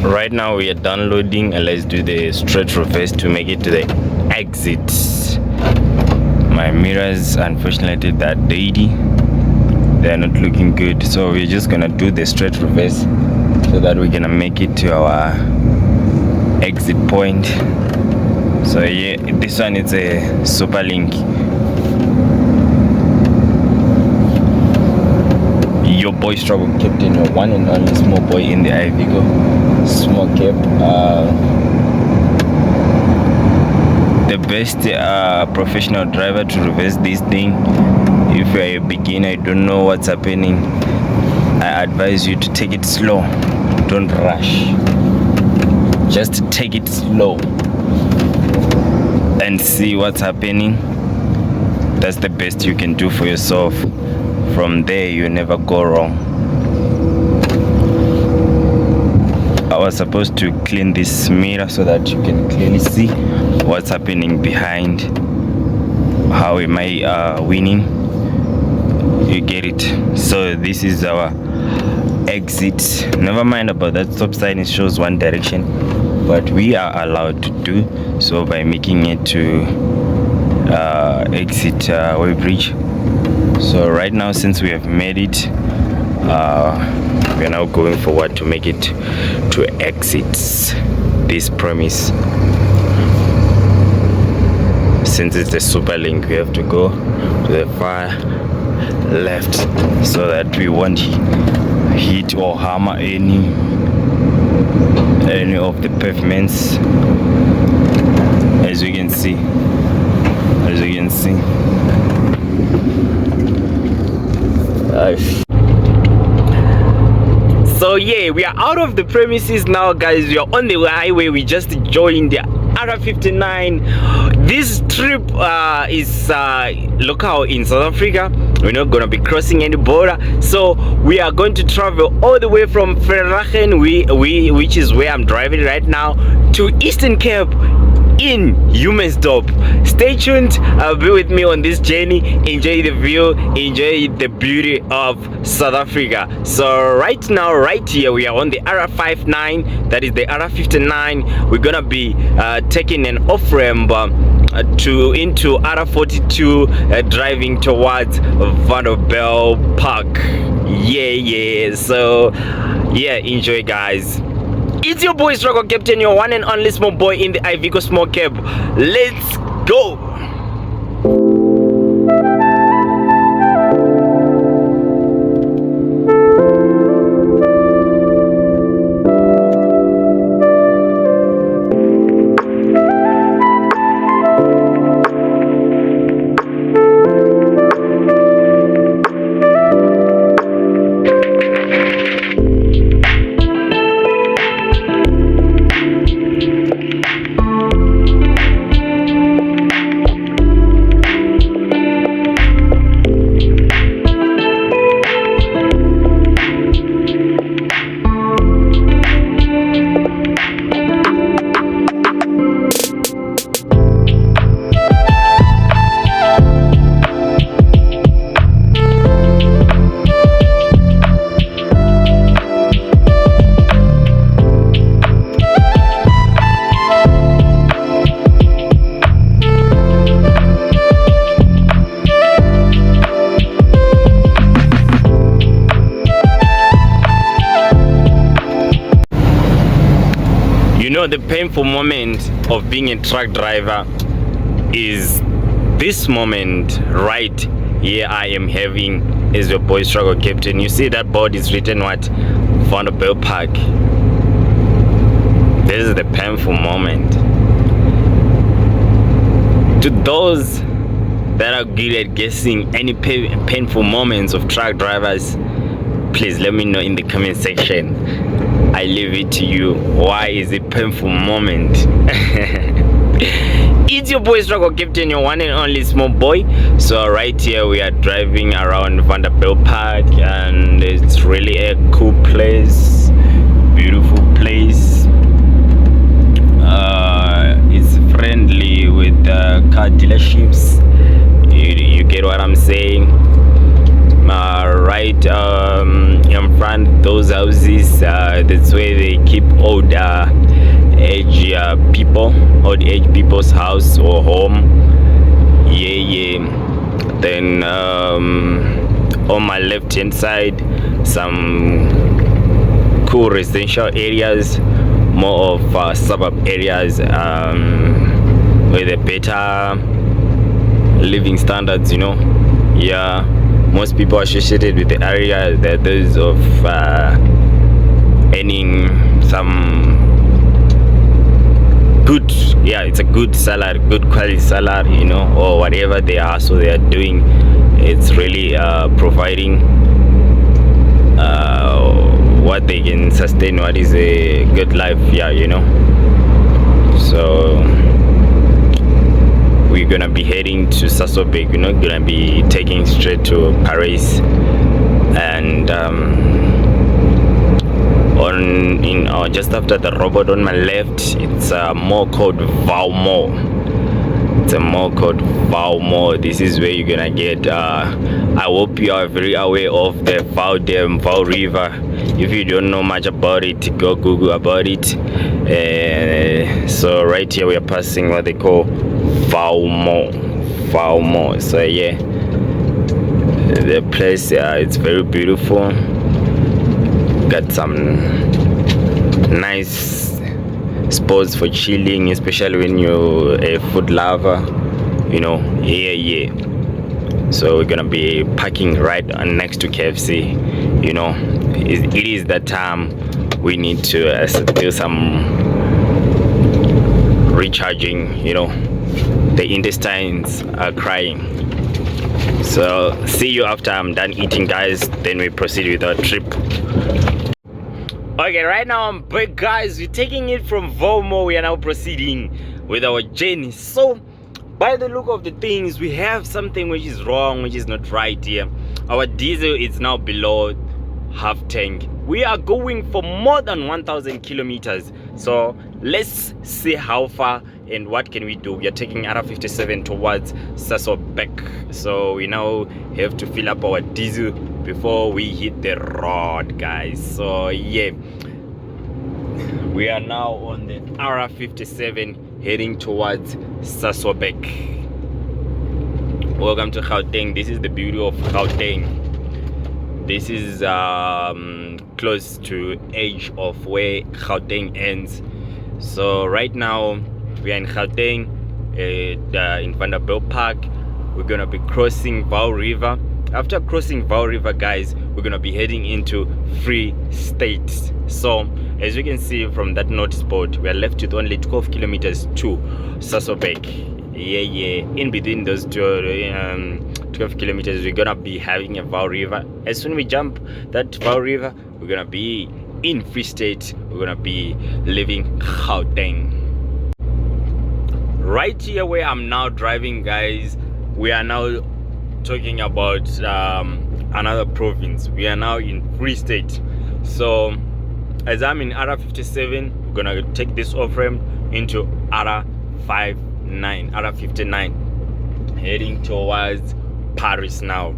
Right now we are downloading, and let's do the straight reverse to make it to the exit. My mirrors, unfortunately, that dirty. They're not looking good, so we're just gonna do the straight reverse so that we're gonna make it to our exit point. So yeah, this one is a super link. Your boy Struggle Captain, your one and only small boy in the Ivigo small cap. The best professional driver to reverse this thing. If you're a beginner, you don't know what's happening, I advise you to take it slow. Don't rush, just take it slow and see what's happening. That's the best you can do for yourself. From there, you never go wrong. I was supposed to clean this mirror so that you can clearly see what's happening behind. How am I winning? You get it. So this is our exit. Never mind about that stop sign, it shows one direction, but we are allowed to do so by making it to exit Weybridge. So right now, since we have made it, we are now going forward to make it to exit this premise. Since it's the super link, we have to go to the far left so that we won't hit or hammer any of the pavements. As you can see, so yeah, we are out of the premises now, guys. We are on the highway. We just joined the R59. This trip is local in South Africa. We're not gonna be crossing any border, so we are going to travel all the way from Vereeniging, which is where I'm driving right now, to Eastern Cape in Humansdorp. Stay tuned, be with me on this journey. Enjoy the view, enjoy the beauty of South Africa. So right now, right here, we are on the R59, that is the R59. We're gonna be taking an off ramp into R42, driving towards Vanderbilt Park. Yeah, so yeah, enjoy, guys. It's your boy Struggle Captain, your one and only small boy in the Ivigo small cab. Let's go. You know, the painful moment of being a truck driver is this moment right here I am having as your boy Struggle Captain. You see that board is written what? Vanderbilt Park. This is the painful moment. To those that are good at guessing any painful moments of truck drivers, please let me know in the comment section. I leave it to you. Why is it painful moment? It's your boy Struggle Captain, your one and only small boy. So right here we are driving around Vanderbilt Park, and it's really a cool place, beautiful place. It's friendly with car dealerships. You get what I'm saying? Right in front, those houses, That's where they keep old age people's house or home. Yeah. Then on my left hand side, some cool residential areas, more of suburb areas with a better living standards, Yeah, most people associated with the area, that those of earning some good, it's a good salary, good quality salary, or whatever they are, so they are doing, it's really providing what they can sustain, what is a good life. So we're gonna be heading to Sasolburg. We're not gonna be taking straight to Paris, and just after the robot on my left, it's a mall called Valmore. It's a mall called Valmore. This is where you're gonna get I hope you are very aware of the Val River. If you don't know much about it, go Google about it. So right here we are passing what they call Valmore. So yeah, the place, it's very beautiful. Got some nice spots for chilling, especially when you're a food lover, yeah. So we're gonna be parking right next to KFC. It is that time we need to do some recharging. The intestines are crying. So see you after I'm done eating, guys, then we proceed with our trip. Okay, right now I'm back, guys. We're taking it from Valmore. We are now proceeding with our journey. So by the look of the things, we have something which is wrong, which is not right here. Our diesel is now below half tank. We are going for more than 1,000 kilometers. So let's see how far and what can we do. We are taking R57 towards Sasolburg. So we now have to fill up our diesel before we hit the road, guys. So yeah, we are now on the R57 heading towards Sasolburg. Welcome to Gauteng. This is the beauty of Gauteng. This is close to edge of where Gauteng ends. So right now we are in Gauteng, in Vanderbilt Park. We're gonna be crossing Val River. After crossing Val River, guys, we're gonna be heading into Free State. So as you can see from that notice board, we are left with only 12 kilometers to Sasolburg. Yeah. In between those 12 kilometers, we're gonna be having a Val River. As soon as we jump that Val River, we're gonna be in Free State. We're gonna be leaving Gauteng. Right here where I'm now driving, guys, we are now talking about another province. We are now in Free State. So as I'm in R57, we're gonna take this off ramp into R59, heading towards Paris now.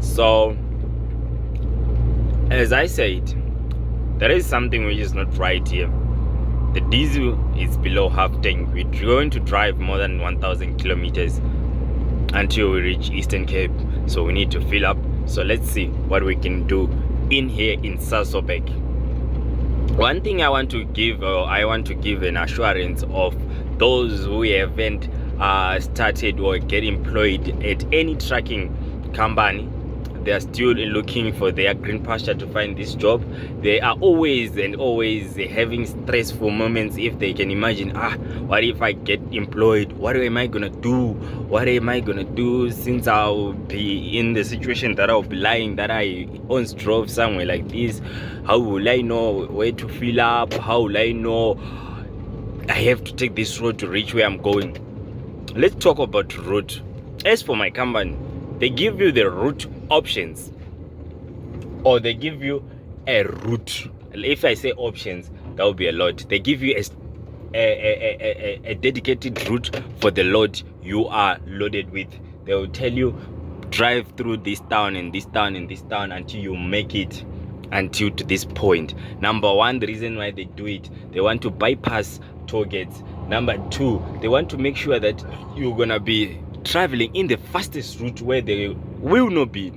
So as I said, there is something which is not right here. The diesel is below half tank. We're going to drive more than 1,000 kilometers until we reach Eastern Cape, so we need to fill up. So let's see what we can do in here in Sasolburg. One thing I want to give an assurance of those who haven't started or get employed at any trucking company. They are still looking for their green pasture to find this job. They are always having stressful moments if they can imagine, what if I get employed? What am I gonna do? What am I gonna do since I'll be in the situation that I'll be lying that I once drove somewhere like this? How will I know where to fill up? How will I know I have to take this road to reach where I'm going? Let's talk about route. As for my company, they give you the route options, or they give you a route. If I say options, that will be a lot. They give you a dedicated route for the load you are loaded with. They will tell you, drive through this town and this town and this town until you make it until to this point. Number one, the reason why they do it, they want to bypass toll gates. Number two, they want to make sure that you're gonna be traveling in the fastest route where there will not be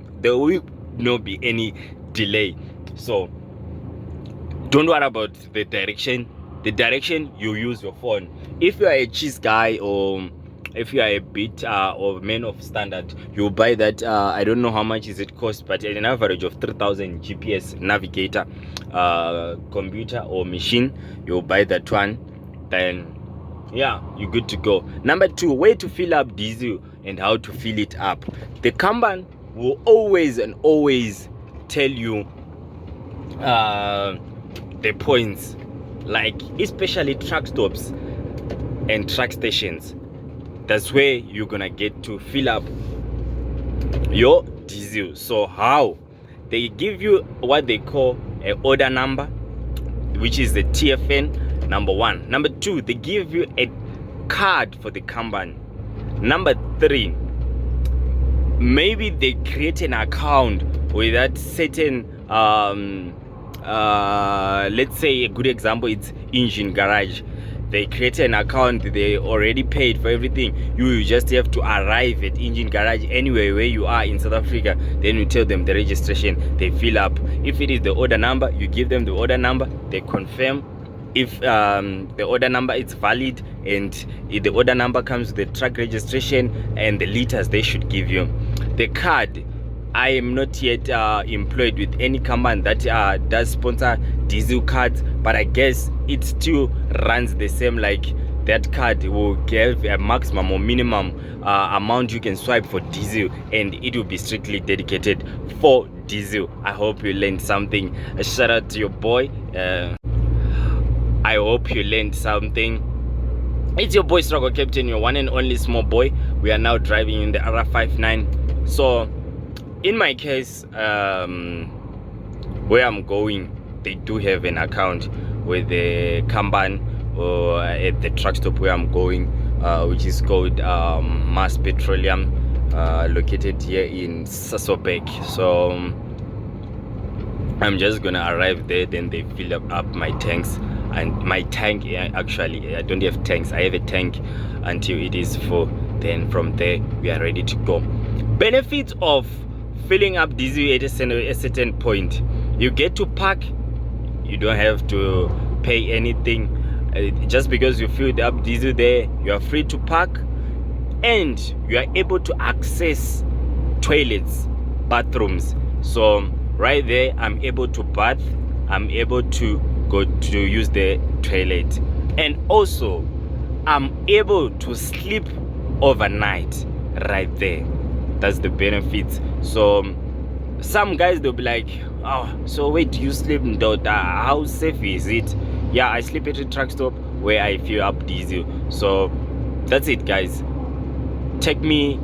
any delay. So don't worry about the direction. The direction, you use your phone. If you are a cheese guy, or if you are a bit or man of standard, you buy that I don't know how much is it cost, but at an average of 3,000 GPS navigator computer or machine, you buy that one, then yeah, you're good to go. Number two, way to fill up diesel and how to fill it up. The company will always tell you the points, like especially truck stops and truck stations. That's where you're gonna get to fill up your diesel. So how? They give you what they call an order number, which is the TFN, number one. Number two, they give you a card for the company. Number three, maybe they create an account with that certain let's say a good example, it's Engine Garage. They create an account, they already paid for everything. You just have to arrive at Engine Garage anywhere where you are in South Africa. Then you tell them the registration, they fill up. If it is the order number, you give them the order number, they confirm. If the order number is valid, and if the order number comes with the truck registration and the liters they should give you. The card, I am not yet employed with any company that does sponsor diesel cards, but I guess it still runs the same. Like that card will give a maximum or minimum amount you can swipe for diesel, and it will be strictly dedicated for diesel. I hope you learned something. A shout out to your boy. I hope you learned something. It's your boy Struggle Captain, your one and only small boy. We are now driving in the R59. So in my case, where I'm going, they do have an account with the Kanban or at the truck stop where I'm going, which is called Mass Petroleum, located here in Sasobek. So I'm just gonna arrive there, then they fill up my tanks. And my tank, actually I don't have tanks, I have a tank until it is full. Then from there we are ready to go. Benefits of filling up diesel at a certain point: you get to park, you don't have to pay anything. Just because you filled up diesel there, you are free to park, and you are able to access toilets, bathrooms. So right there, I'm able to bath, I'm able to go to use the toilet, and also I'm able to sleep overnight right there. That's the benefits. So some guys, they'll be like, oh, so where do you sleep, daughter? How safe is it? Yeah, I sleep at a truck stop where I fill up diesel. So that's it, guys. Take me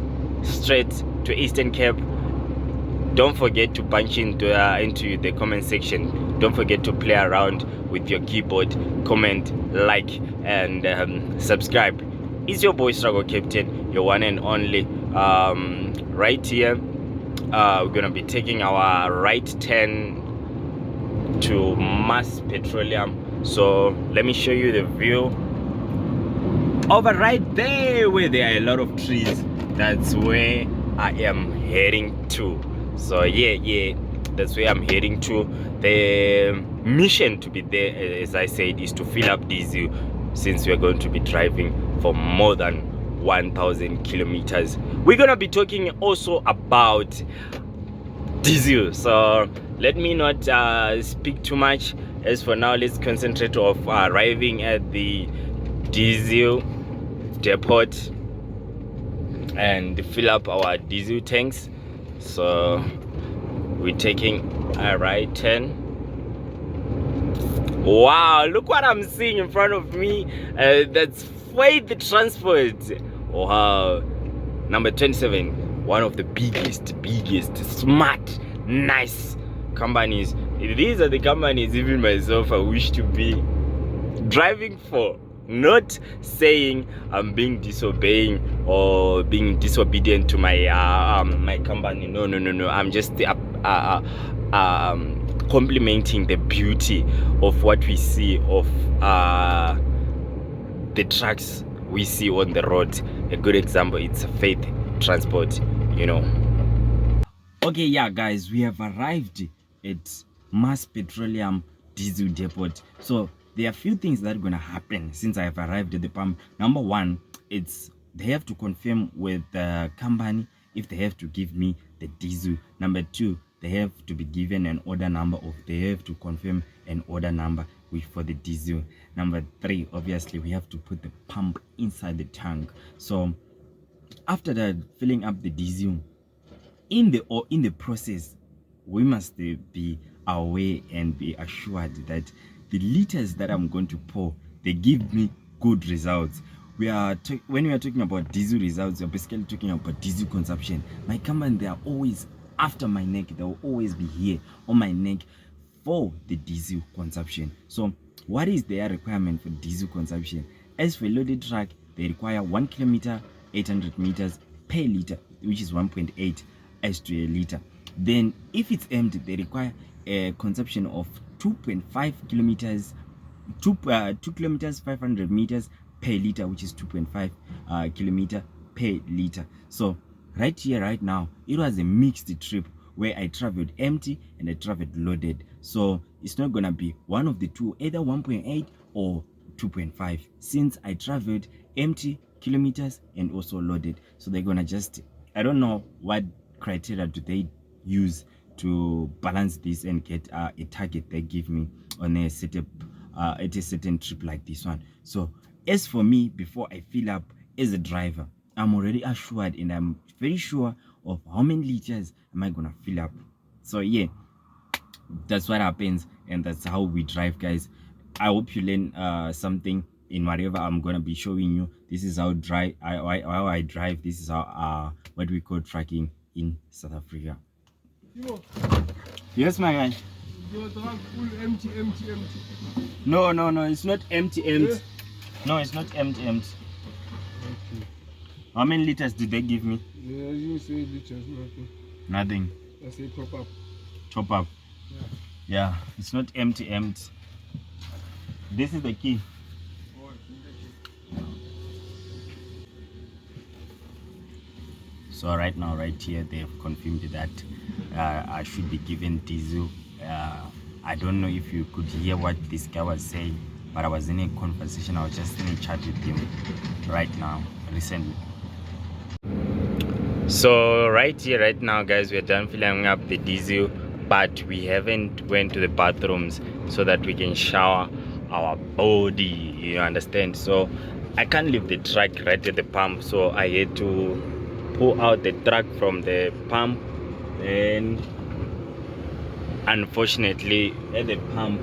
straight to Eastern Cape. Don't forget to punch into the comment section. Don't forget to play around with your keyboard, comment, like, and subscribe. It's your boy Struggle Captain, your one and only. Right here, we're gonna be taking our right turn to Mass Petroleum. So let me show you the view over right there where there are a lot of trees. That's where I am heading to. So yeah, that's where I'm heading to. The mission to be there, as I said, is to fill up diesel, since we're going to be driving for more than 1,000 kilometers. We're gonna be talking also about diesel, so let me not speak too much. As for now, let's concentrate of arriving at the diesel depot and fill up our diesel tanks. So we're taking a right turn. Wow, look what I'm seeing in front of me. That's Freight Transport. Wow, number 27, one of the biggest, smart, nice companies. These are the companies even myself I wish to be driving for. Not saying I'm being disobeying or being disobedient to my my company. No. I'm just complementing the beauty of what we see of the trucks we see on the road. A good example, it's Faith Transport, you know. Okay, yeah guys, we have arrived at Mass Petroleum Diesel Depot. So there are a few things that are gonna happen since I have arrived at the pump. Number one, it's they have to confirm with the company if they have to give me the diesel. Number two, they have to be given an order number, or they have to confirm an order number for the diesel. Number three, obviously we have to put the pump inside the tank. So after that, filling up the diesel, in the process, we must be aware and be assured that the liters that I'm going to pour, they give me good results. When we are talking about diesel results, we're basically talking about diesel consumption. My company, they are always after my neck. They will always be here on my neck for the diesel consumption. So what is their requirement for diesel consumption? As for a loaded truck, they require 1 kilometer 800 meters per liter, which is 1.8 as to a liter. Then if it's empty, they require a consumption of 2.5 kilometers 2 kilometers 500 meters per liter, which is 2.5 kilometer per liter. So right here, right now, it was a mixed trip where I traveled empty and I traveled loaded. So it's not gonna be one of the two, either 1.8 or 2.5, since I traveled empty kilometers and also loaded. So they're gonna just, I don't know what criteria do they use to balance this and get a target they give me on a setup at a certain trip like this one. So as for me, before I fill up as a driver, I'm already assured and I'm very sure of how many liters am I gonna fill up. So yeah, that's what happens, and that's how we drive, guys. I hope you learn something in whatever I'm gonna be showing you. This is how I drive. This is how what we call trucking in South Africa. Yes, my guy. Your truck full empty. No, it's not empty. Yeah. No, it's not empty. Okay. How many liters did they give me? Yeah, you say liters, Nothing. I say top up. Top up. Yeah, it's not empty. This is the key. Oh, it's in the key. So right now, right here, they have confirmed that I should be given diesel. I don't know if you could hear what this guy was saying, but I was in a conversation. I was just in a chat with him right now, recently. So right here, right now, guys, we're done filling up the diesel, but we haven't went to the bathrooms so that we can shower our body, you understand? So I can't leave the truck right at the pump, so I had to pull out the truck from the pump, and unfortunately at the pump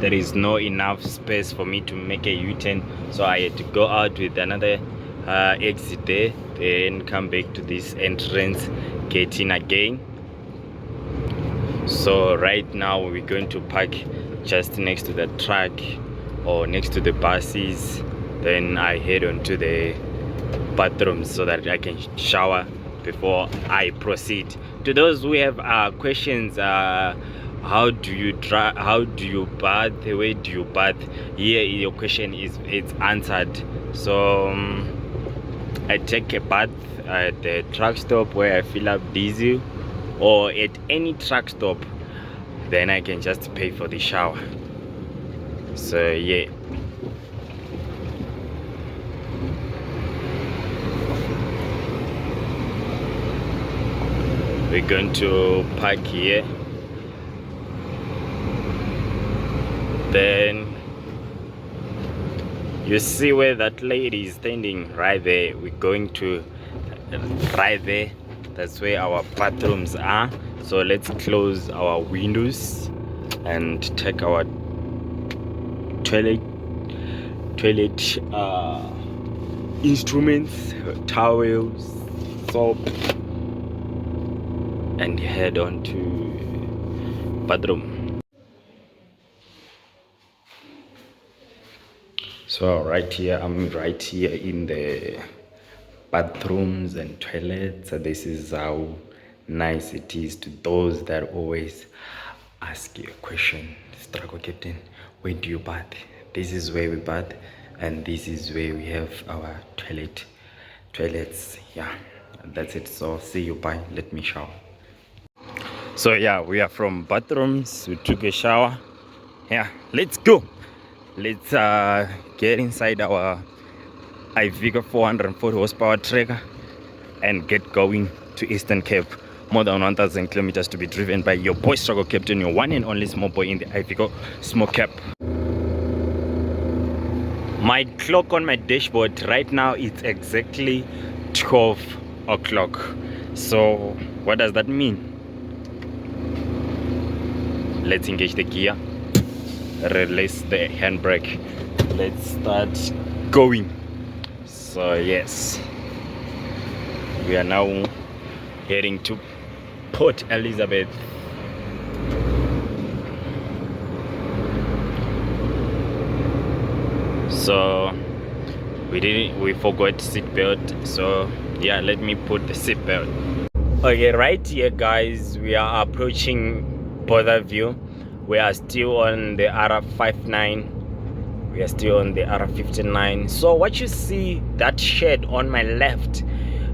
there is no enough space for me to make a U-turn, so I had to go out with another exit there, then come back to this entrance, get in again. So right now we're going to park just next to the truck or next to the buses, then I head on to the bathroom so that I can shower before I proceed. To those who have questions, how do you bath, where do you bath, here your question it's answered. So I take a bath at the truck stop where I fill up diesel, or at any truck stop, then I can just pay for the shower. So yeah, we're going to park here, then you see where that lady is standing right there. We're going to right there, that's where our bathrooms are. So let's close our windows and take our toilet instruments, towels, soap, and head on to bathroom. So right here, I'm right here in the bathrooms and toilets. So this is how nice it is to those that always ask you a question, struggle captain. Where do you bath? This is where we bath, and this is where we have our toilets. Yeah, that's it. So see you. Bye. Let me shower. So yeah, we are from bathrooms. We took a shower. Yeah, let's go. Let's get inside our iVigo 440 horsepower tracker and get going to Eastern Cape. More than 1,000 kilometers to be driven by your boy struggle captain, your one and only small boy in the iVigo small cap. My clock on my dashboard right now, it's exactly 12 o'clock. So what does that mean? Let's engage the gear, release the handbrake, let's start going. So yes, we are now heading to Port Elizabeth. So we forgot seatbelt, so yeah, let me put the seatbelt. Okay, right here guys, we are approaching border view. We are still on the R59. We are still on the R59. So what you see, that shed on my left,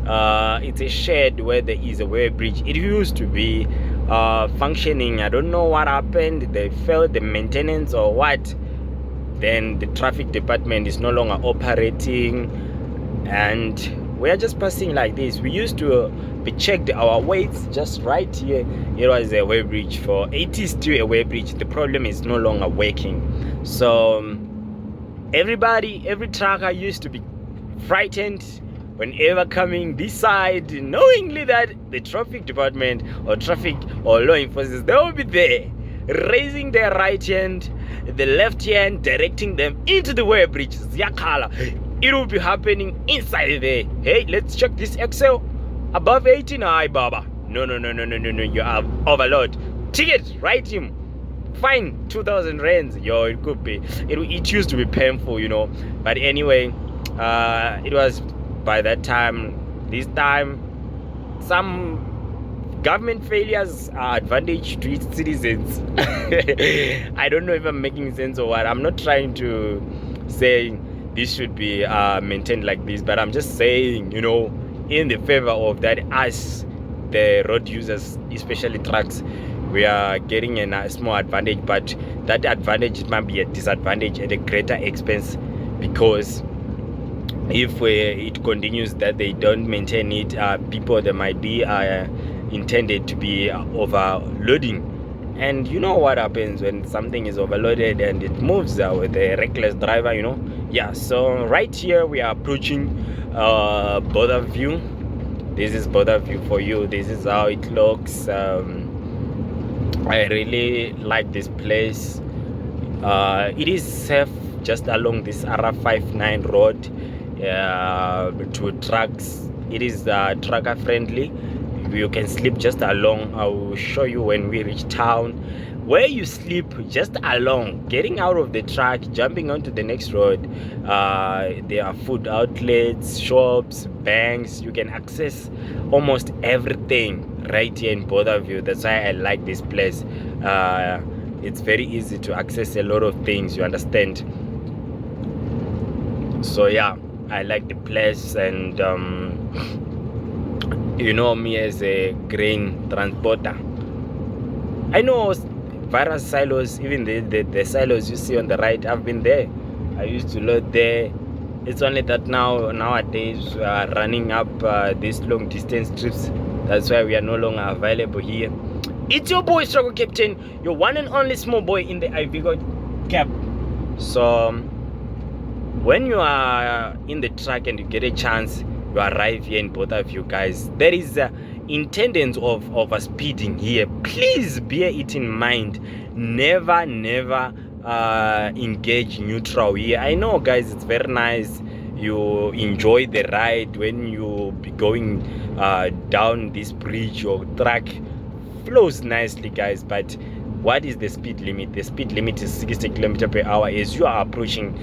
it's a shed where there is a weigh bridge. It used to be functioning. I don't know what happened. They failed the maintenance or what. Then the traffic department is no longer operating, and we are just passing like this. We used to be checked our weights just right here. It was a weigh bridge for 80, still a weigh bridge. The problem is no longer working. So every trucker used to be frightened whenever coming this side, knowingly that the traffic department or traffic or law enforcement, they will be there raising their right hand, the left hand, directing them into the weigh bridge. Yakala, it will be happening inside there. Hey, let's check this Excel. Above 18, hi baba. No, you have overload. Ticket, write him. Fine, 2,000 rands. Yo, it could be. It used to be painful, you know. But anyway, it was by that time. This time, some government failures are advantage to its citizens. I don't know if I'm making sense or what. I'm not trying to say this should be maintained like this, but I'm just saying, you know, in the favor of that, us, the road users, especially trucks, we are getting a small advantage, but that advantage might be a disadvantage at a greater expense, because if it continues that they don't maintain it, people that might be intended to be overloading. And you know what happens when something is overloaded and it moves with a reckless driver, you know. Yeah, so right here we are approaching border view. This is border view for you. This is how it looks. I really like this place. It is safe just along this R59 road to trucks. It is trucker friendly. You can sleep just along. I will show you when we reach town where you sleep just along, getting out of the truck, jumping onto the next road. There are food outlets, shops, banks. You can access almost everything right here in Borderview. That's why I like this place. It's very easy to access a lot of things, you understand. So yeah, I like the place. And you know me as a grain transporter. I know various silos, even the silos you see on the right. I've been there. I used to load there. It's only that nowadays we are running up these long distance trips. That's why we are no longer available here. It's your boy Struggle Captain, your one and only small boy in the iVigo cap. So when you are in the truck and you get a chance, you arrive here in both of you guys, there is intendance of a speeding here. Please bear it in mind. Never engage neutral here. I know guys, it's very nice, you enjoy the ride when you be going down this bridge. Your truck flows nicely guys, but what is the speed limit? The speed limit is 60 km per hour as you are approaching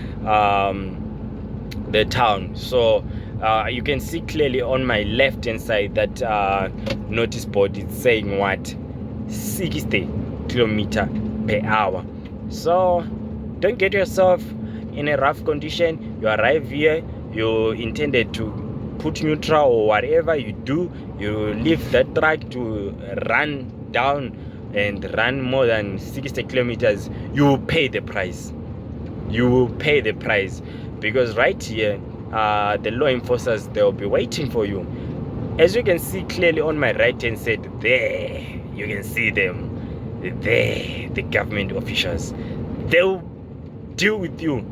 the town. So you can see clearly on my left hand side that notice board is saying what? 60 kilometer per hour. So don't get yourself in a rough condition. You arrive here, you intended to put neutral or whatever you do, you leave that truck to run down and run more than 60 kilometers, you will pay the price. You will pay the price, because right here the law enforcers, they'll be waiting for you. As you can see clearly on my right hand side there, you can see them there, the government officials. They'll deal with you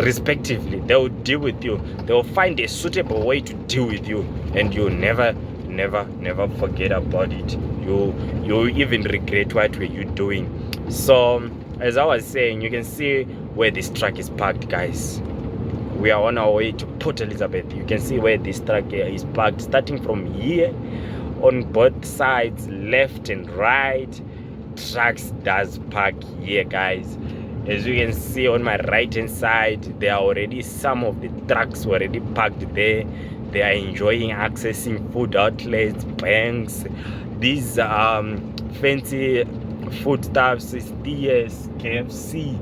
respectively. They'll deal with you. They'll find a suitable way to deal with you, and you'll never forget about it. You'll even regret what were you doing. So as I was saying, you can see where this truck is parked, guys. We are on our way to Port Elizabeth. You can see where this truck is parked, starting from here on both sides, left and right. Trucks does park here, guys. As you can see on my right hand side, there are already some of the trucks already parked there. They are enjoying accessing food outlets, banks, these fancy foodstuffs, steers, KFC.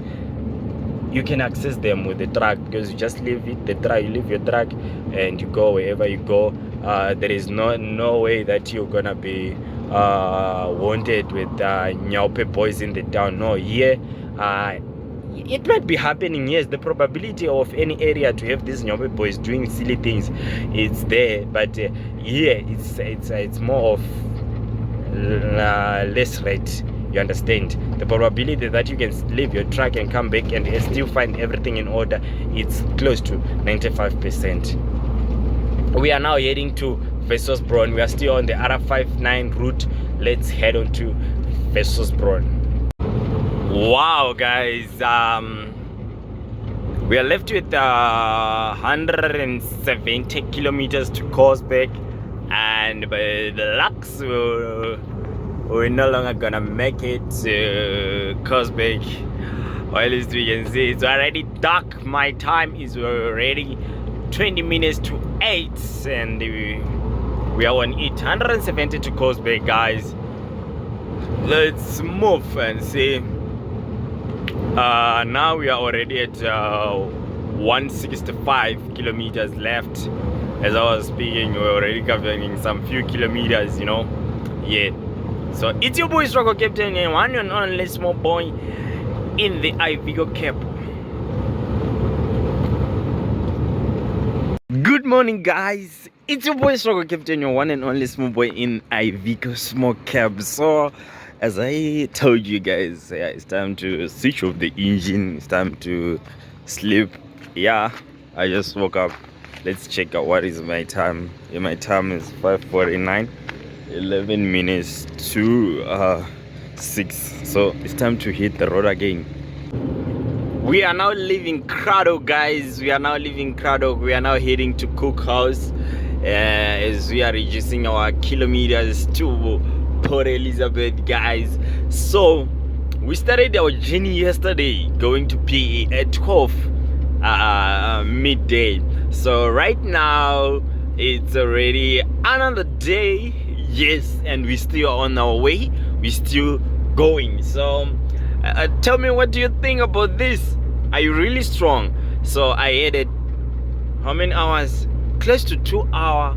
You can access them with the truck, because you just leave your truck and you go wherever you go. There is no way that you're gonna be wanted with Nyaupe boys in the town. No, here it might be happening. Yes, the probability of any area to have these Nyaupe boys doing silly things, it's there, but here it's more of less rate. You understand? The probability that you can leave your truck and come back and still find everything in order, it's close to 95%. We are now heading to Wesselsbron. We are still on the R59 route. Let's head on to Wesselsbron. Wow, guys, we are left with 170 kilometers to Korsbeck, and by the lucks we're no longer gonna make it to Korsbeck. Or at least we can see it's already dark. My time is already 20 minutes to 8, and we are on it. 170 to Korsbeck, guys. Let's move and see. Now we are already at 165 kilometers left. As I was speaking, we're already covering some few kilometers, you know. Yeah. So it's your boy Struggle Captain, and one and only small boy in the Ivigo Cape. Good morning, guys. It's your boy Struggle Captain, your one and only small boy in Ivigo Small Cab. So as I told you guys, yeah, it's time to switch off the engine. It's time to sleep. Yeah, I just woke up. Let's check out what is my time. Yeah, my time is 5:49. 11 minutes to 6. So it's time to hit the road again. We are now leaving Craddock, guys. We are now leaving Craddock. We are now heading to Cook House, as we are reducing our kilometers to Port Elizabeth, guys. So we started our journey yesterday going to PE at 12 midday. So right now it's already another day. Yes, and we're still on our way. We're still going. So tell me, what do you think about this? Are you really strong? So I added how many hours? Close to 2 hour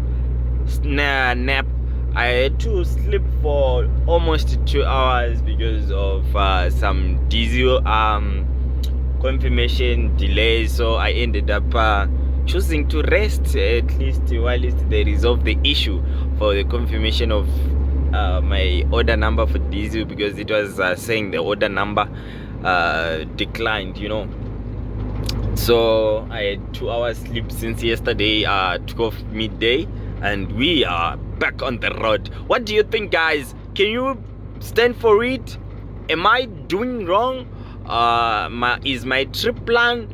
nap. I had to sleep for almost 2 hours because of some diesel confirmation delays. So I ended up choosing to rest at least while they resolve the issue for the confirmation of my order number for diesel, because it was saying the order number declined, you know. So I had 2 hours sleep since yesterday, 12 midday, and we are back on the road. What do you think, guys? Can you stand for it? Am I doing wrong? Is my trip plan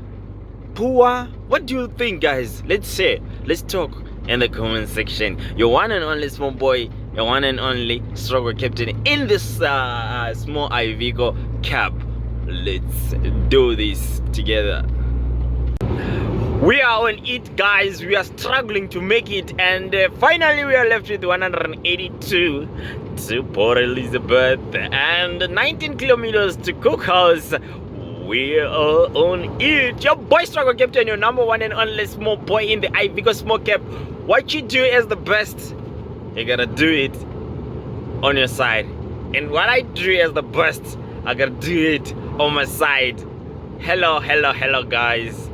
poor? What do you think, guys? Let's talk in the comment section. Your one and only small boy, your one and only Struggle Captain in this small Ivigo cab. Let's do this together. We are on it, guys. We are struggling to make it, and finally we are left with 182 to Port Elizabeth and 19 kilometers to Cookhouse. We are on it. Your boy Struggle Captain, your number one and only small boy in the Ivigo small cap. What you do is the best. You gotta do it on your side. And what I do is the best. I gotta do it on my side. Hello guys.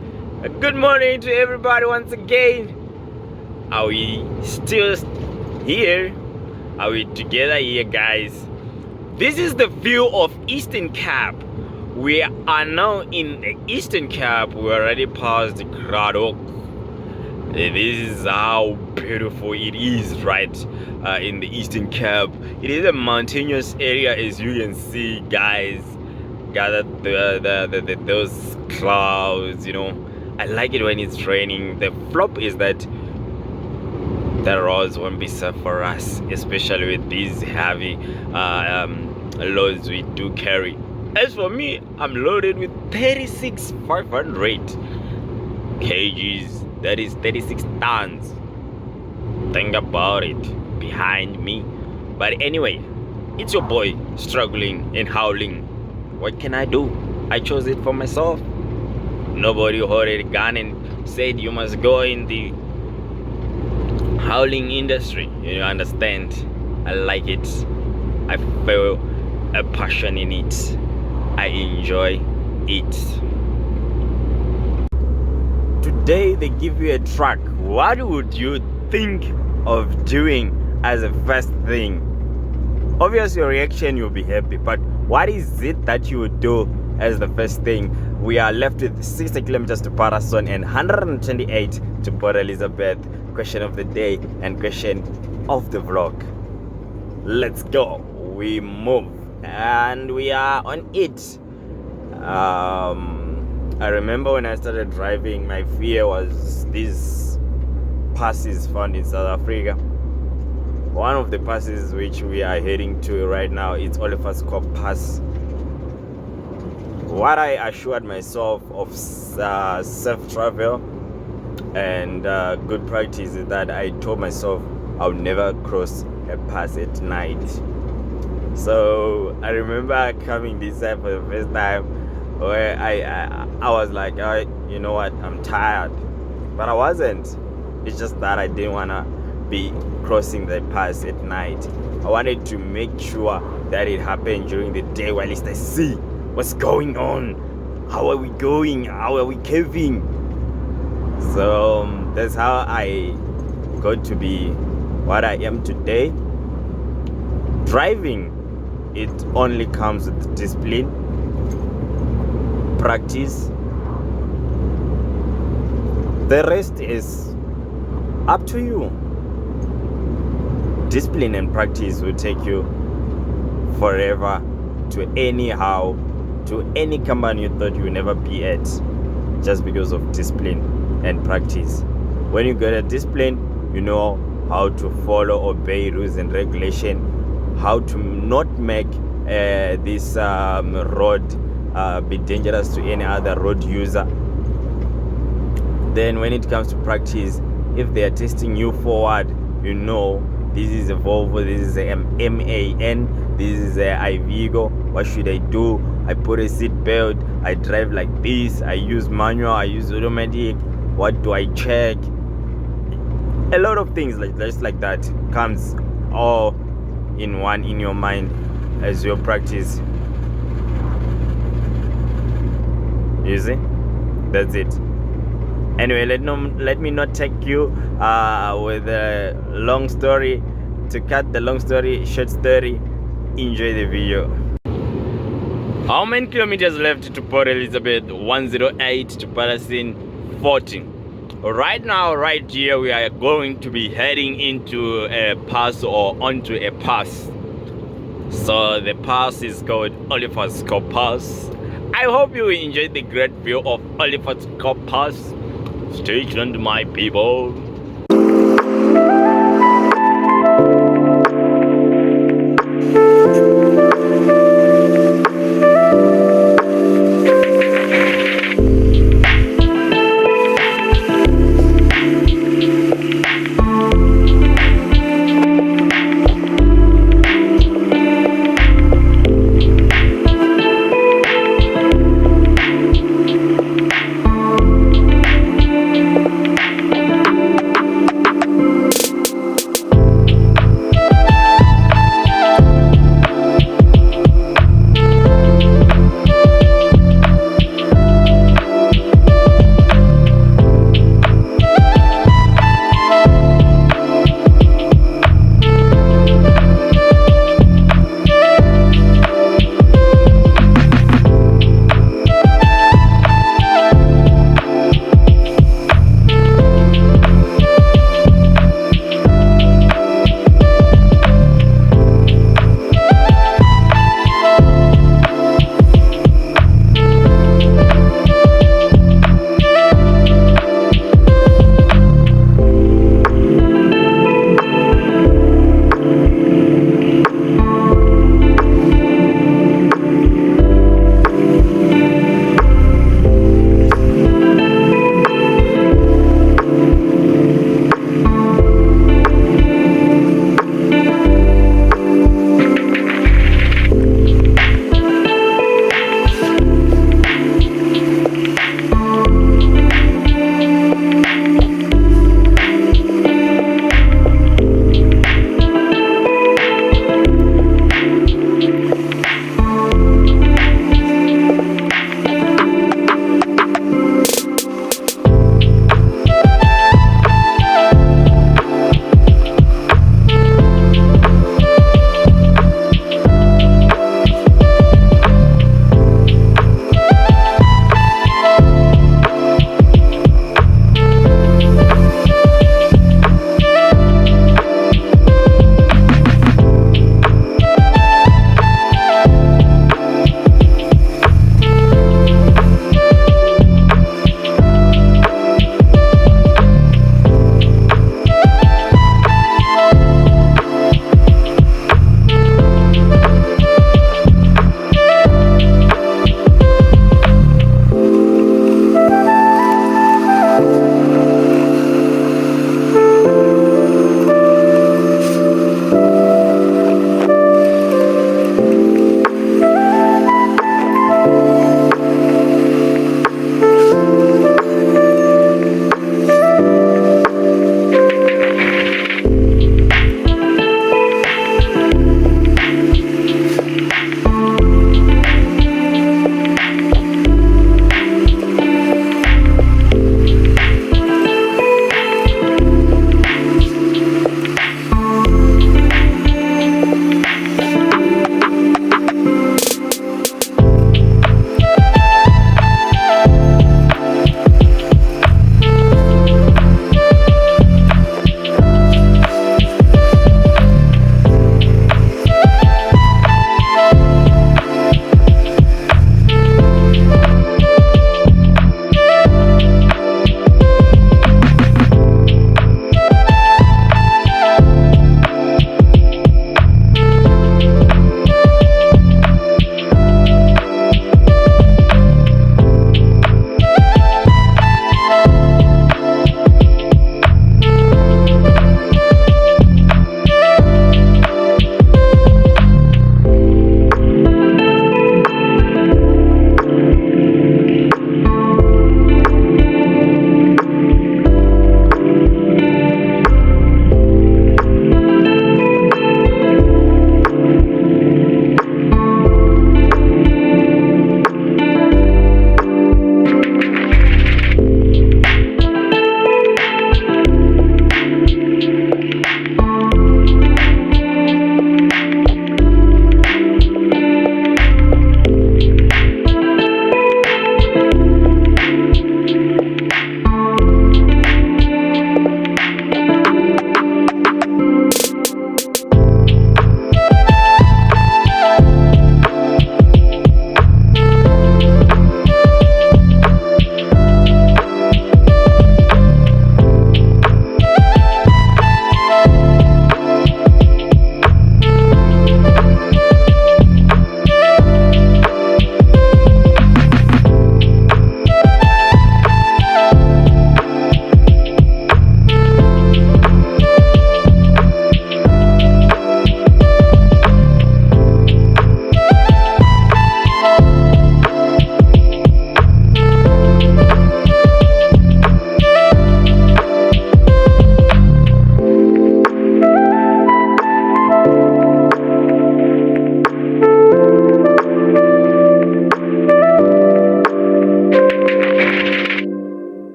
Good morning to everybody once again. Are we still here? Are we together here, guys? This is the view of Eastern Cape. We are now in the Eastern Cape. We already passed Gauteng. This is how beautiful it is, right? In the Eastern Cape. It is a mountainous area, as you can see, guys. Got those clouds, you know. I like it when it's raining. The flop is that the roads won't be safe for us, especially with these heavy loads we do carry. As for me, I'm loaded with 36,500 kgs. That is 36 tons. Think about it behind me. But anyway, it's your boy struggling and howling. What can I do? I chose it for myself. Nobody holded a gun and said you must go in the howling industry. You understand? I like it. I feel a passion in it. I enjoy it. Today they give you a truck. What would you think of doing as a first thing? Obviously your reaction, you'll be happy, but what is it that you would do as the first thing? We are left with 60 kilometers to Parason and 128 to Port Elizabeth. Question of the day and question of the vlog. Let's go. We move and we are on it. I remember when I started driving, my fear was these passes found in South Africa. One of the passes which we are heading to right now is Humansdorp Pass. What I assured myself of safe travel and good practice is that I told myself I'll never cross a pass at night. So I remember coming this side for the first time where I was like, you know what, I'm tired, but I wasn't. It's just that I didn't want to be crossing the pass at night. I wanted to make sure that it happened during the day, while at least I see what's going on. How are we going? How are we caving? So that's how I got to be what I am today. Driving, it only comes with discipline, practice. The rest is up to you. Discipline and practice will take you forever to any company you thought you would never be at, just because of discipline and practice. When you get a discipline, you know how to follow, obey rules and regulation, how to not make this road be dangerous to any other road user. Then when it comes to practice, if they are testing you forward, you know this is a Volvo, this is a MAN, this is a Ivigo. What should I do? I put a seat belt, I drive like this, I use manual, I use automatic. What do I check? A lot of things just like that comes all in one in your mind as you practice. You see? That's it. Anyway, let me not take you with a long story. To cut the long story short story, enjoy the video. How many kilometers left to Port Elizabeth? 108 to Parasin 14. Right now, right here, we are going to be heading into a pass or onto a pass. So the pass is called Humansdorp Pass. I hope you enjoyed the great view of Humansdorp Pass. Stay tuned, my people.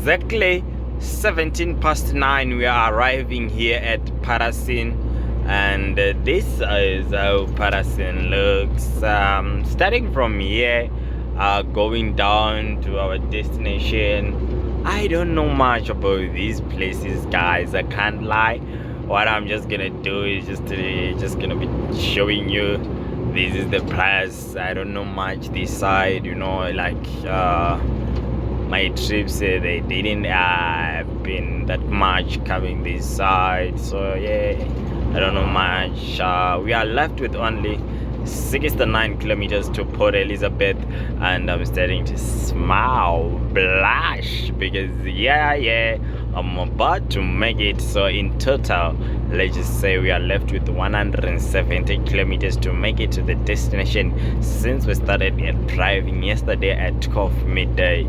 exactly 9:17. We are arriving here at Parasin, and this is how Parasin looks. Starting from here, going down to our destination. I don't know much about these places, guys. I can't lie. What I'm just gonna do is just gonna be showing you. This is the place. I don't know much this side, you know, like my trips they didn't been that much coming this side, so yeah, I don't know much. We are left with only 69 kilometers to Port Elizabeth, and I'm starting to smile, blush, because yeah, I'm about to make it. So in total, let's just say we are left with 170 kilometers to make it to the destination, since we started driving yesterday at 12 midday.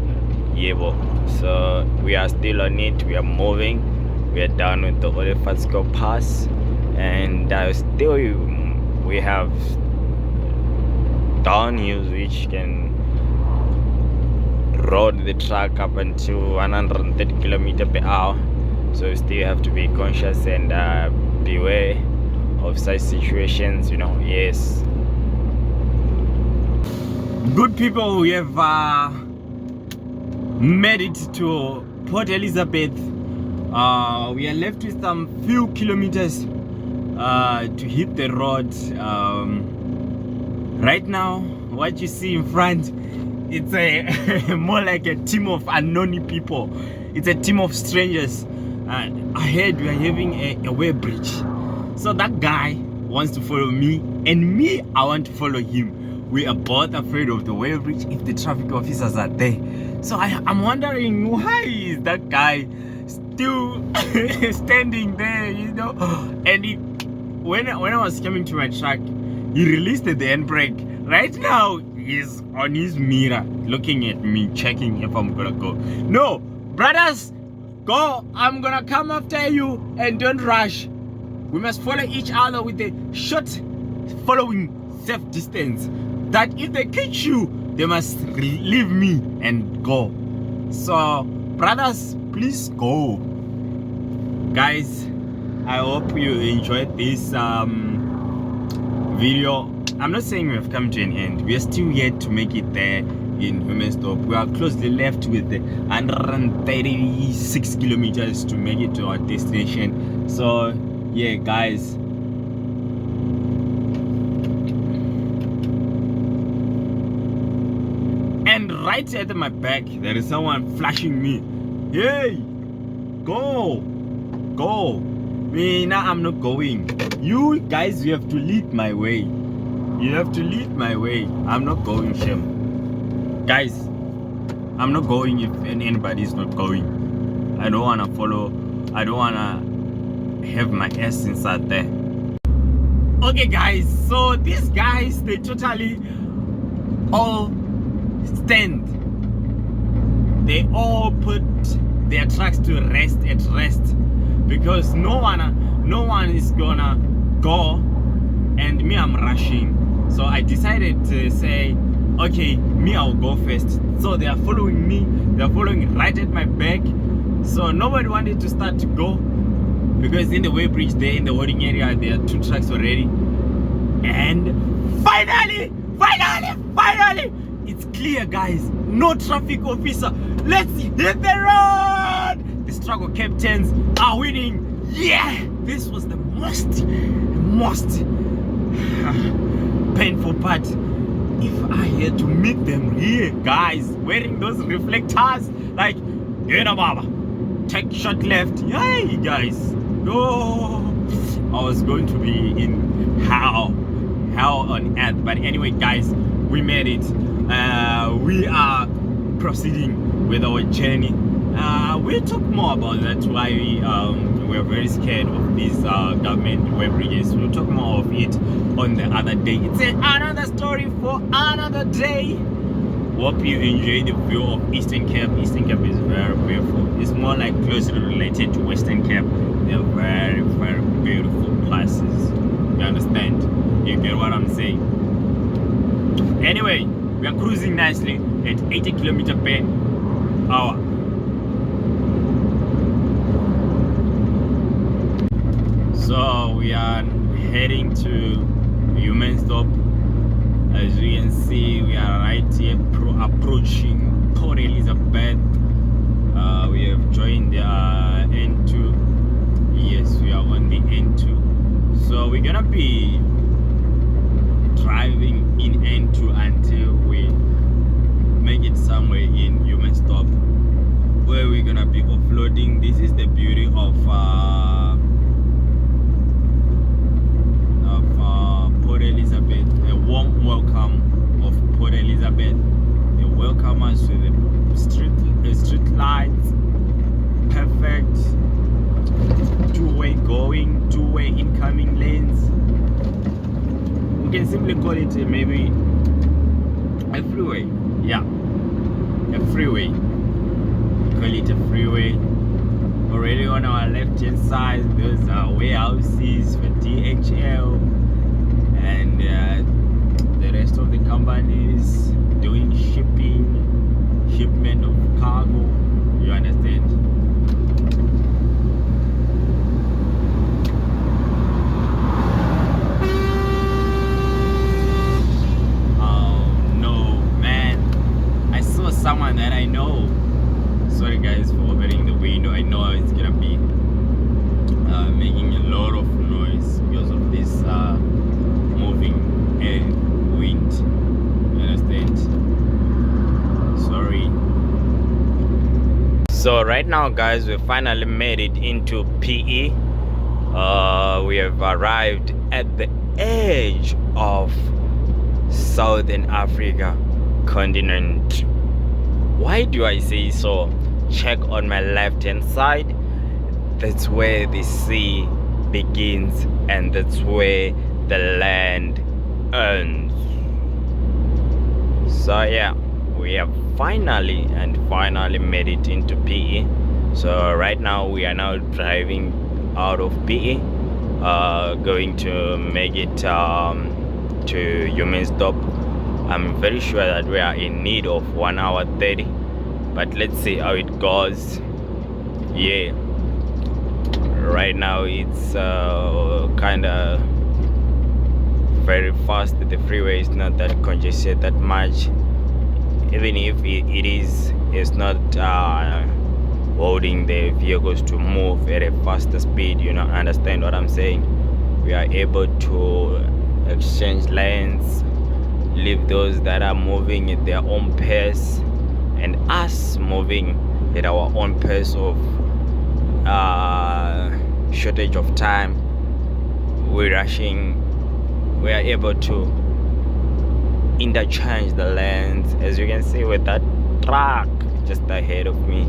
So we are still on it. We are moving. We are done with the Olifatsko Pass, and still we have downhills which can road the truck up until 130 km/h. So we still have to be conscious and beware of such situations, you know. Yes, good people, we have made it to Port Elizabeth. We are left with some few kilometers to hit the road. Right now, what you see in front, it's a more like a team of unknown people. It's a team of strangers. Ahead we are having a way bridge. So that guy wants to follow me, and me, I want to follow him. We are both afraid of the way bridge if the traffic officers are there. So I'm wondering, why is that guy still standing there, you know? And when I was coming to my truck, he released the handbrake. Right now, he's on his mirror, looking at me, checking if I'm gonna go. No, brothers, go. I'm gonna come after you, and don't rush. We must follow each other with a short following safe distance. That if they catch you, they must leave me and go. So brothers, please go. Guys, I hope you enjoyed this video. I'm not saying we have come to an end. We are still yet to make it there in Humansdorp. We are closely left with 136 kilometers to make it to our destination. So yeah, guys, and right at my back there is someone flashing me. Hey, go. Me, now I'm not going. You guys, you have to lead my way. You have to lead my way. I'm not going, Shem. Guys, I'm not going if anybody is not going. I don't want to follow. I don't want to have my ass inside there. Okay, guys, so these guys, they totally all stand. They all put their trucks to rest, because no one is gonna go, and me, I'm rushing. So I decided to say, okay, me, I'll go first. So they are following me. They are following right at my back. So nobody wanted to start to go, because in the way bridge there, in the holding area, there are 2 trucks already. And finally, it's clear, guys. No traffic officer. Let's hit the road. The struggle captains are winning. Yeah, this was the most painful part. If I had to meet them here, guys, wearing those reflectors, like, you know, Baba, take shot left. Yay, guys. Oh, I was going to be in hell on earth. But anyway, guys, we made it. We are proceeding with our journey. We'll talk more about that, why we're very scared of these government web bridges. We'll talk more of it on the other day. It's another story for another day. Hope you enjoy the view of Eastern Cape. Eastern Cape is very beautiful. It's more like closely related to Western Cape. They're very, very beautiful places. You understand? You get what I'm saying? Anyway, we are cruising nicely at 80 km/h. we are heading to Humansdorp. As you can see, we are right here approaching Port Elizabeth. We have joined the N2. Yes, we are on the N2. So we're gonna be driving in N2 until we make it somewhere in Humansdorp, where we're gonna be offloading. This is the beauty of Port Elizabeth. A warm welcome of Port Elizabeth. They welcome us with the street lights, perfect two-way going, two-way incoming lanes. We can simply call it maybe a freeway. Yeah, a freeway. Call it a freeway. Already on our left hand side, those are warehouses for DHL and the rest of the companies doing shipment of cargo. You understand? Someone that I know. Sorry guys for opening the window. I know it's gonna be making a lot of noise because of this moving air, wind. You understand? Sorry. So right now guys, we finally made it into PE. We have arrived at the edge of Southern Africa continent. Why do I say so? Check on my left hand side. That's where the sea begins and that's where the land ends. So yeah, we have finally made it into PE. So right now we are now driving out of PE, going to make it to Humansdorp. I'm very sure that we are in need of 1 hour 30, but let's see how it goes. Yeah, right now it's kind of very fast. The freeway is not that congested that much. Even if it is, it's not holding the vehicles to move at a faster speed. You know, understand what I'm saying? We are able to exchange lanes, leave those that are moving at their own pace and us moving at our own pace of shortage of time. We're rushing. We are able to interchange the lanes. As you can see with that truck just ahead of me,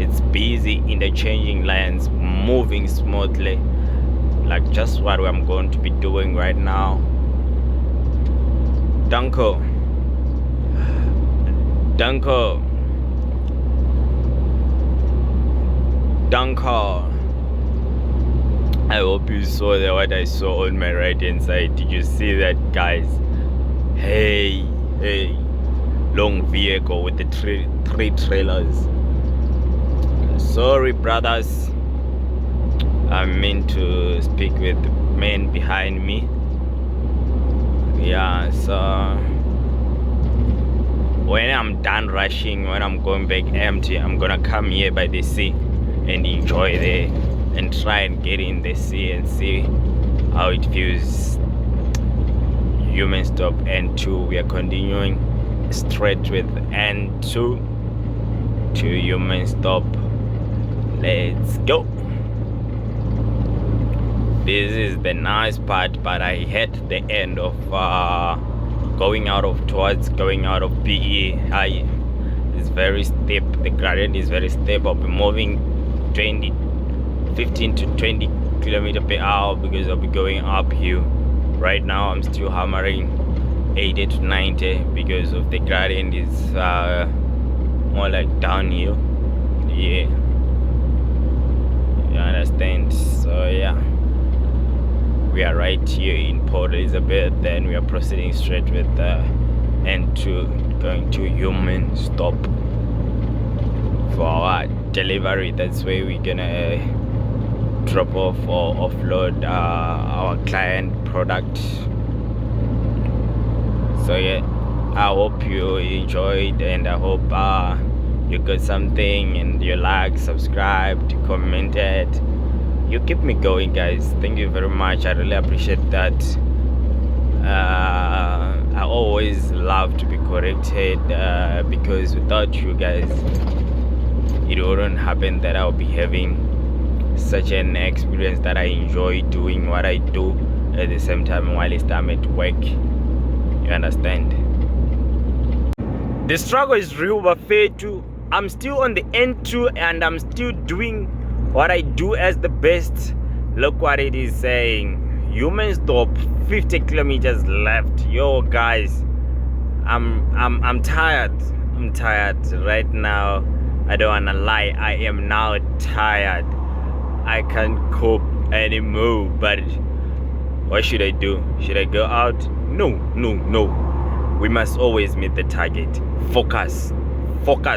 it's busy interchanging lanes, moving smoothly, like just what I'm going to be doing right now. Danko. I hope you saw what I saw on my right hand side. Did you see that, guys? Hey, long vehicle with the three trailers. Sorry brothers, I meant to speak with the man behind me. Yeah, so when I'm done rushing, when I'm going back empty, I'm gonna come here by the sea and enjoy there and try and get in the sea and see how it feels. Humansdorp N2. We are continuing straight with N2 to Humansdorp. Let's go. This is the nice part, but I hit the end of going out of PE. It's very steep. The gradient is very steep. I'll be moving 15 to 20 kilometers per hour because I'll be going uphill. Right now I'm still hammering 80 to 90 because of the gradient is more like downhill. Yeah, you understand? So yeah, we are right here in Port Elizabeth, then we are proceeding straight with N2 going to Humansdorp for our delivery. That's where we're gonna drop off or offload our client product. So yeah, I hope you enjoyed, and I hope you got something, and you like, subscribed, commented. You keep me going, guys. Thank you very much. I really appreciate that. I always love to be corrected, because without you guys it wouldn't happen that I'll be having such an experience that I enjoy doing what I do at the same time while I'm at work. You understand? The struggle is real, but fair too. I'm still on the N2 and I'm still doing what I do as the best. Look what it is saying. Humansdorp, 50 kilometers left. Yo guys, I'm tired. I'm tired right now. I don't wanna lie, I am now tired. I can't cope anymore. But what should I do? Should I go out? No. We must always meet the target. Focus,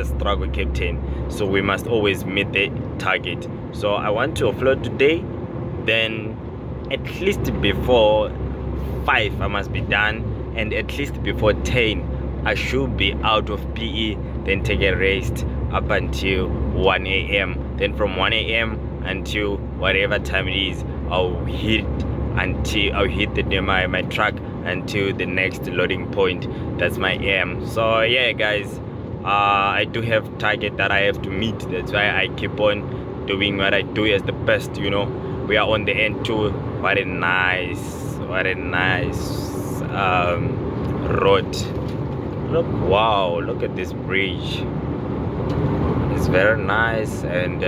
struggle captain. So we must always meet the target. So I want to offload today. Then at least before 5 I must be done, and at least before 10 I should be out of PE. Then take a rest up until 1 a.m. Then from 1 a.m. until whatever time it is, I'll hit my truck until the next loading point. That's my aim. So yeah guys, I do have target that I have to meet. That's why I keep on doing what I do as the best. You know, we are on the N2. What a nice road. Look, wow, look at this bridge. It's very nice, and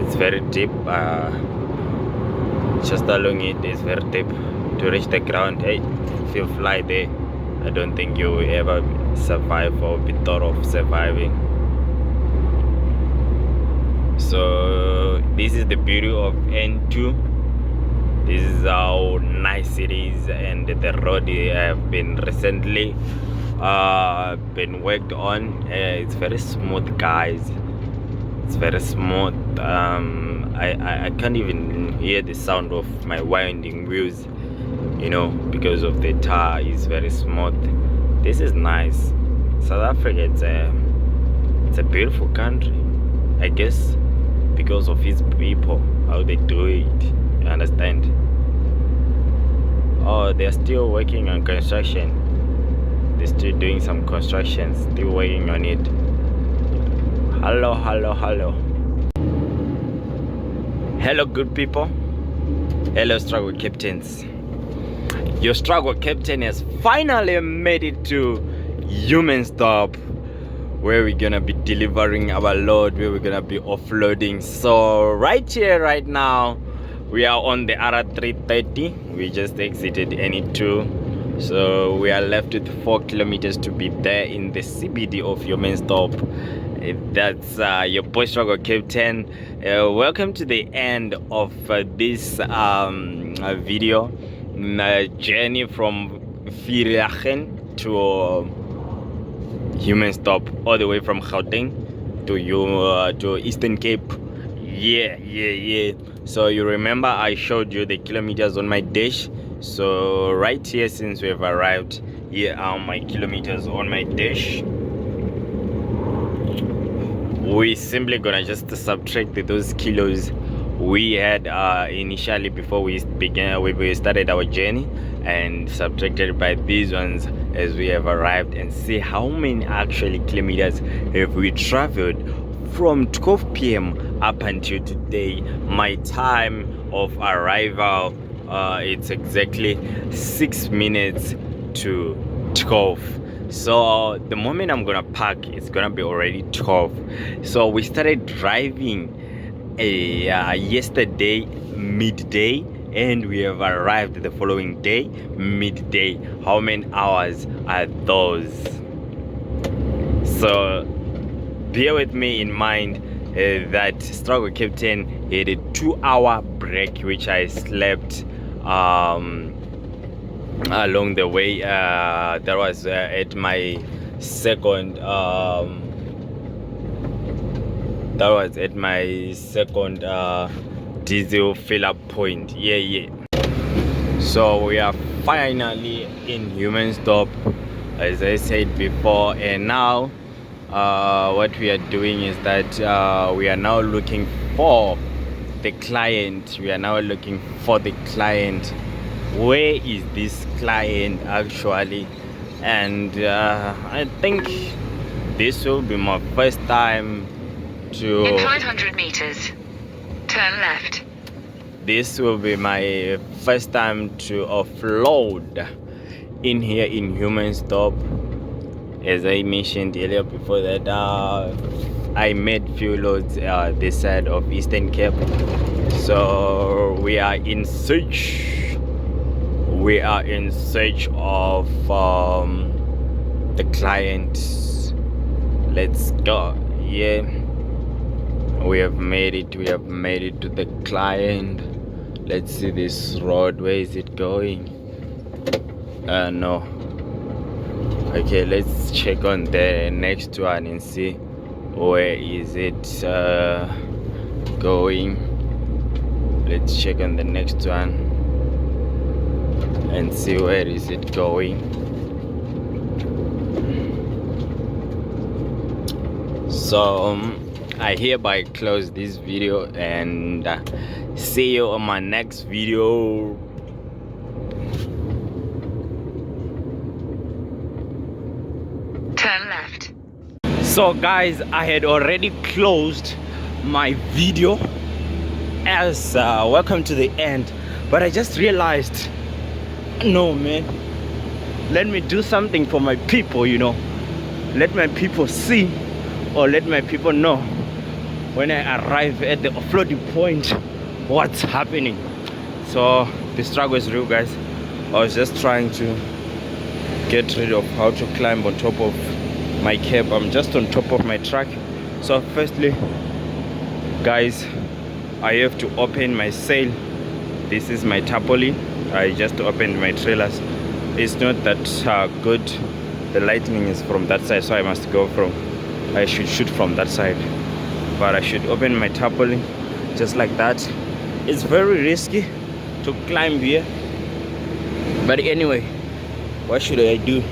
it's very deep. Just along it is very deep to reach the ground. Hey, if you fly there, I don't think you will ever survive or be thought of surviving. So this is the beauty of N2. This is how nice it is, and the road have been recently been worked on. It's very smooth, guys. It's very smooth. I can't even hear the sound of my winding wheels, you know, because of the tar is very smooth. This is nice. South Africa, it's a beautiful country, I guess, because of its people, how they do it. You understand? Oh, they're still working on construction. They're still doing some construction, still working on it. Hello good people. Hello struggle captains. Your struggle captain has finally made it to Humansdorp, where we're gonna be delivering our load, where we're gonna be offloading. So right here, right now, we are on the R330. We just exited N2, so we are left with 4 kilometers to be there in the CBD of Humansdorp. That's your boy struggle captain. Welcome to the end of this video journey from Vereeniging to Humansdorp, all the way from Gauteng to Eastern Cape. Yeah. So you remember I showed you the kilometers on my dash. So right here, since we have arrived, here are my kilometers on my dash. We simply gonna just subtract those kilos we had initially before we started our journey, and subtracted by these ones as we have arrived, and see how many actually kilometers have we traveled from 12 p.m. up until today. My time of arrival, it's exactly 6 minutes to 12. So the moment I'm gonna park, it's gonna be already 12. So we started driving yesterday midday, and we have arrived the following day midday. How many hours are those? So bear with me in mind that struggle captain had a 2-hour break, which I slept along the way. That was at my second That was at my second diesel fill up point. Yeah. So we are finally in Humansdorp, as I said before, and now what we are doing is that we are now looking for the client. Where is this client actually? And I think this will be my first time to... In 500 meters, turn left. This will be my first time to offload in here in Humansdorp. As I mentioned earlier before that, I made few loads this side of Eastern Cape. So we are in search of the client. Let's go. Yeah, we have made it to the client. Let's see this road. Where is it going? No. Okay, let's check on the next one and see where is it going. Let's check on the next one and see where is it going. So I hereby close this video and see you on my next video. Turn left. So guys, I had already closed my video as welcome to the end, but I just realized, no man, let me do something for my people, you know. Let my people see, or let my people know when I arrive at the offloading point what's happening. So the struggle is real, guys. I was just trying to get rid of how to climb on top of my cab. I'm just on top of my truck. So firstly, guys, I have to open my sail. This is my tarpaulin. I just opened my trailers. It's not that good. The lightning is from that side, so I should shoot from that side, but I should open my tarpaulin just like that. It's very risky to climb here, but anyway, what should I do?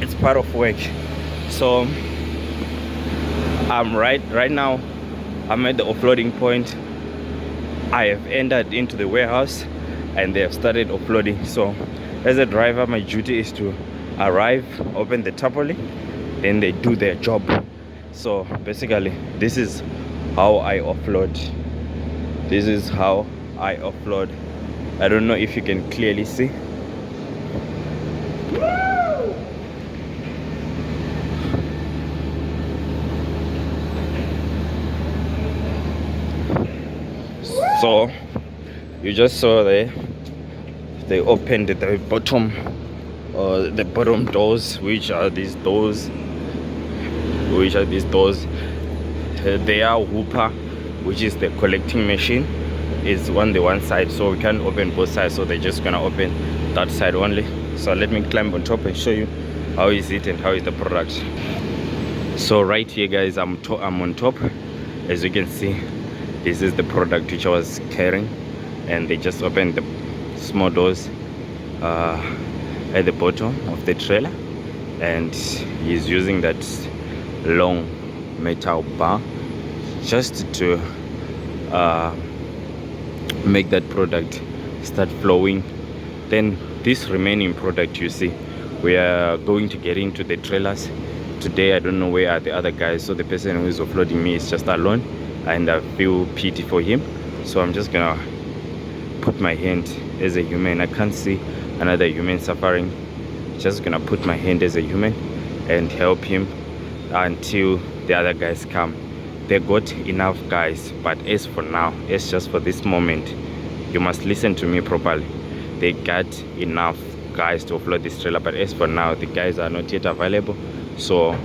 It's part of work. So I'm right now I'm at the offloading point. I have entered into the warehouse and they have started offloading. So as a driver, my duty is to arrive, open the tarpaulin, then they do their job. So basically, this is how I offload. I don't know if you can clearly see. So you just saw there, they opened the bottom doors. Which are these doors? They are hooper, which is the collecting machine, is on the one side, so we can't open both sides, so they're just gonna open that side only. So let me climb on top and show you how is it and how is the product. So right here, guys, I'm on top. As you can see, this is the product which I was carrying, and they just opened the small doors at the bottom of the trailer, and he's using that long metal bar just to make that product start flowing. Then this remaining product, you see, we are going to get into the trailers today. I don't know where are the other guys, so the person who is offloading me is just alone, and I feel pity for him. So I'm just gonna put my hand as a human. I can't see another human suffering. Just gonna put my hand as a human and help him until the other guys come. They got enough guys, but as for now, it's just for this moment. You must listen to me properly. They got enough guys to offload this trailer, but as for now, the guys are not yet available. So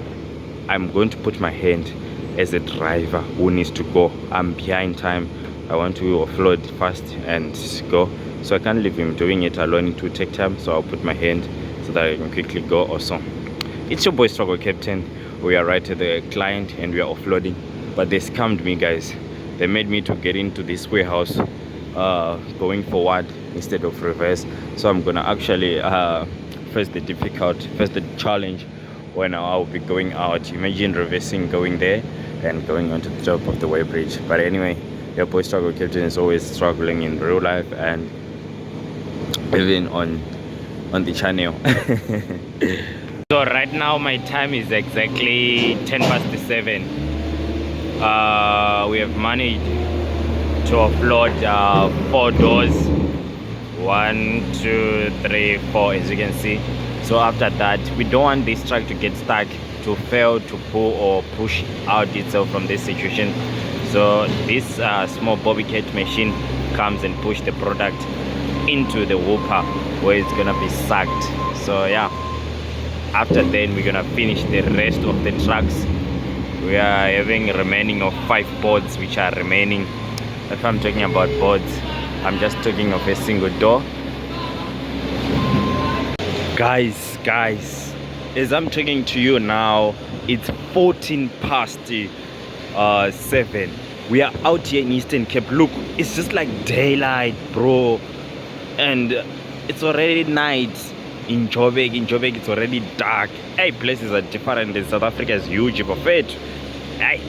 I'm going to put my hand as a driver who needs to go. I'm behind time. I want to offload fast and go, so I can't leave him doing it alone. It will take time, so I'll put my hand so that I can quickly go also. It's your boy Struggle Captain. We are right at the client and we are offloading. but they scammed me, guys. They made me to get into this warehouse going forward instead of reverse. So I'm gonna actually face the challenge when I'll be going out. Imagine reversing, going there and going onto the top of the way bridge. But anyway, your boy Struggle Captain is always struggling in real life and even on the channel. So right now my time is exactly 7:10. We have managed to offload 4 doors, 1, 2, 3, 4, as you can see. So after that, we don't want this truck to get stuck, to fail to pull or push out itself from this situation. So this small bobcat machine comes and push the product into the hopper where it's gonna be sucked. So yeah, after then we're gonna finish the rest of the trucks. We are having remaining of 5 boards which are remaining. If I'm talking about boards, I'm just talking of a single door. Guys, as I'm talking to you now, it's 7:14. We are out here in Northen Cape. Look, it's just like daylight, bro, and it's already night in Joburg. It's already dark. Hey, places are different. South Africa is huge, but hey,